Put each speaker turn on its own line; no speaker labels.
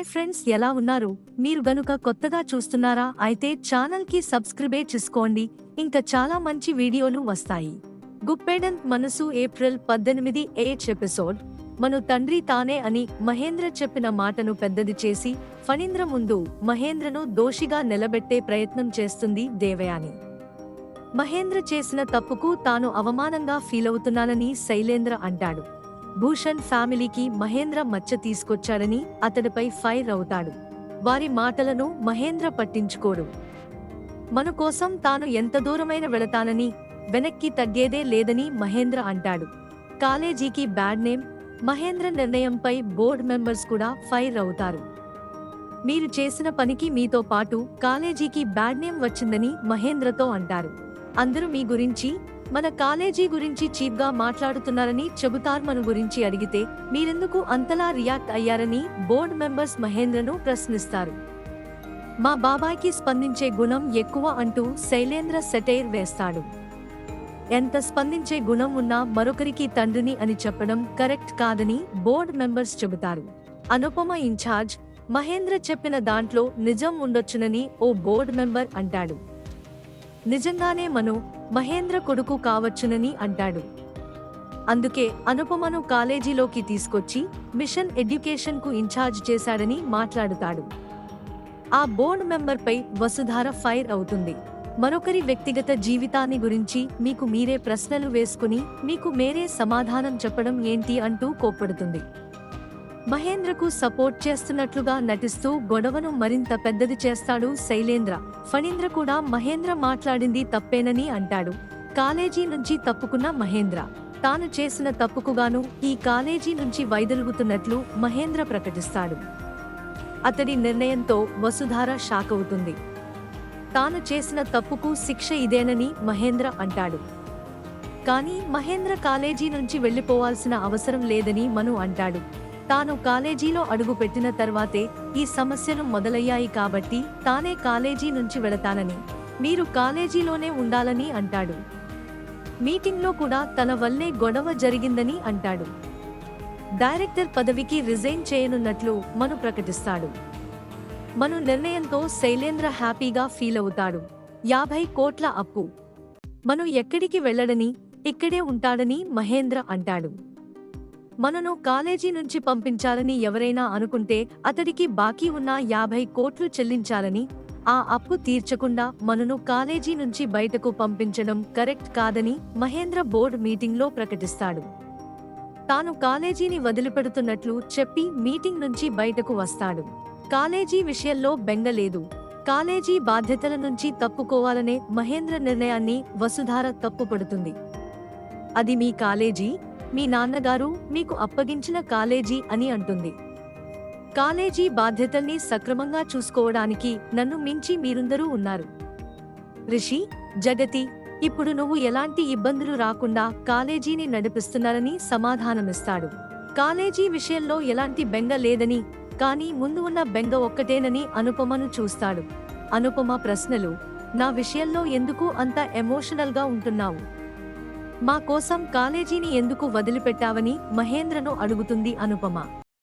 Hi friends, ఎలా ఉన్నారు? మీరు గనుక కొత్తగా చూస్తున్నారా అయితే ఛానల్ కి సబ్స్క్రైబ్ చేసుకోండి. ఇంకా చాలా మంచి వీడియోలు వస్తాయి. గుప్పెడంత్ మనసు ఏప్రిల్ 18 ఎపిసోడ్. మను తండ్రి తానే అని మహేంద్ర చెప్పిన మాటను పెద్దది చేసి ఫణీంద్ర ముందు మహేంద్రను దోషిగా నిలబెట్టే ప్రయత్నం చేస్తుంది దేవయాని. మహేంద్ర చేసిన తప్పుకు తాను అవమానంగా ఫీలవుతున్నానని శైలేంద్ర అంటాడు. భూషణ్ ఫ్యామిలీకి మహేంద్ర మచ్చ తీసుకొచ్చాడని అతడిపై ఫైర్ అవుతాడు. వారి మాటలను మహేంద్ర పట్టించుకోడు. మన కోసం తాను ఎంత దూరమైన వెళతానని, వెనక్కి తగ్గేదే లేదని మహేంద్ర అంటాడు. కాలేజీకి బ్యాడ్ నేమ్. మహేంద్ర నిర్ణయంపై బోర్డ్ మెంబర్స్ కూడా ఫైర్ అవుతారు. మీరు చేసిన పనికి మీతో పాటు కాలేజీకి బ్యాడ్ నేమ్ వచ్చిందని మహేంద్రతో అంటారు. అందరూ మీ గురించి, మన కాలేజీ గురించి చీప్ గా మాట్లాడుతున్నారని చెబుతారు. మన గురించి అడిగితే మీరెందుకు అంతలా రియాక్ట్ అయ్యారని బోర్డ్ మెంబర్స్ మహేంద్రను ప్రశ్నిస్తారు. మా బాబాయ్కి స్పందించే గుణం ఎక్కువ అంటూ శైలేంద్ర సెటైర్ వేస్తాడు. ఎంత స్పందించే గుణం ఉన్నా మరొకరికి తండ్రిని అని చెప్పడం కరెక్ట్ కాదని బోర్డ్ మెంబర్స్ చెబుతారు. అనుపమ ఇన్ఛార్జ్. మహేంద్ర చెప్పిన దాంట్లో నిజం ఉండొచ్చునని ఓ బోర్డ్ మెంబర్ అంటాడు. నిజంగానే మను మహేంద్ర కొడుకు కావచ్చునని అంటాడు. అందుకే అనుపమను కాలేజీలోకి తీసుకొచ్చి మిషన్ ఎడ్యుకేషన్ కు ఇన్ఛార్జ్ చేశాడని మాట్లాడుతాడు. ఆ బోర్డ్ మెంబర్పై వసుధార ఫైర్ అవుతుంది. మరొకరి వ్యక్తిగత జీవితాన్ని గురించి మీకు మీరే ప్రశ్నలు వేసుకుని మీకు మేరే సమాధానం చెప్పడం ఏంటి అంటూ కోప్పడుతుంది. మహేంద్రకు సపోర్ట్ చేస్తున్నట్లుగా నటిస్తూ గొడవను మరింత పెద్దది చేస్తాడు శైలేంద్ర. ఫణీంద్ర కూడా మహేంద్ర మాట్లాడింది తప్పేనని అంటాడు. కాలేజీ నుంచి తప్పుకున్న మహేంద్ర తాను చేసిన తప్పుకుగాను ఈ కాలేజీ నుంచి వైదొలుగుతున్నట్లు మహేంద్ర ప్రకటిస్తాడు. అతడి నిర్ణయంతో వసుధార షాక్ అవుతుంది. తాను చేసిన తప్పుకు శిక్ష ఇదేనని మహేంద్ర అంటాడు. కానీ మహేంద్ర కాలేజీ నుంచి వెళ్లిపోవాల్సిన అవసరం లేదని మను అంటాడు. తాను కాలేజీలో అడుగు పెట్టిన తర్వాతే ఈ సమస్యలు మొదలయ్యాయి కాబట్టి తానే కాలేజీ నుంచి వెళతానని, మీరు కాలేజీలోనే ఉండాలని అంటాడు. మీటింగ్లో కూడా తన వల్లే గొడవ జరిగిందని అంటాడు. డైరెక్టర్ పదవికి రిజైన్ చేయనున్నట్లు మను ప్రకటిస్తాడు. మను నిర్ణయంతో శైలేంద్ర హ్యాపీగా ఫీల్ అవుతాడు. 50 కోట్ల అప్పు. మను ఎక్కడికి వెళ్లడని, ఇక్కడే ఉంటాడని మహేంద్ర అంటాడు. మనను కాలేజీ నుంచి పంపించాలని ఎవరైనా అనుకుంటే అతడికి బాకీ ఉన్న 50 కోట్లు చెల్లించాలని, ఆ అప్పు తీర్చకుండా మనను కాలేజీ నుంచి బయటకు పంపించడం కరెక్ట్ కాదని మహేంద్ర బోర్డు మీటింగ్లో ప్రకటిస్తాడు. తాను కాలేజీని వదిలిపెడుతున్నట్లు చెప్పి మీటింగ్ నుంచి బయటకు వస్తాడు. కాలేజీ విషయంలో బెంగలేదు. కాలేజీ బాధ్యతల నుంచి తప్పుకోవాలనే మహేంద్ర నిర్ణయాన్ని వసుధార తప్పుపడుతుంది. అది మీ కాలేజీ, మీ నాన్నగారు మీకు అప్పగించిన కాలేజీ అని అంటుంది. కాలేజీ బాధ్యతల్ని సక్రమంగా చూసుకోవడానికి నన్ను మించి మీరందరూ ఉన్నారు. రిషి, జగతి, ఇప్పుడు నువ్వు ఎలాంటి ఇబ్బందులు రాకుండా కాలేజీని నడిపిస్తున్నారని సమాధానమిస్తాడు. కాలేజీ విషయంలో ఎలాంటి బెంగ లేదని, కానీ ముందు ఉన్న బెంగ ఒక్కటేనని అనుపమను చూస్తాడు. అనుపమ ప్రశ్నలు. నా విషయంలో ఎందుకు అంత ఎమోషనల్గా ఉంటున్నావు? మా కోసం కాలేజీని ఎందుకు వదిలిపెట్టావని మహేంద్రను అడుగుతుంది అనుపమ.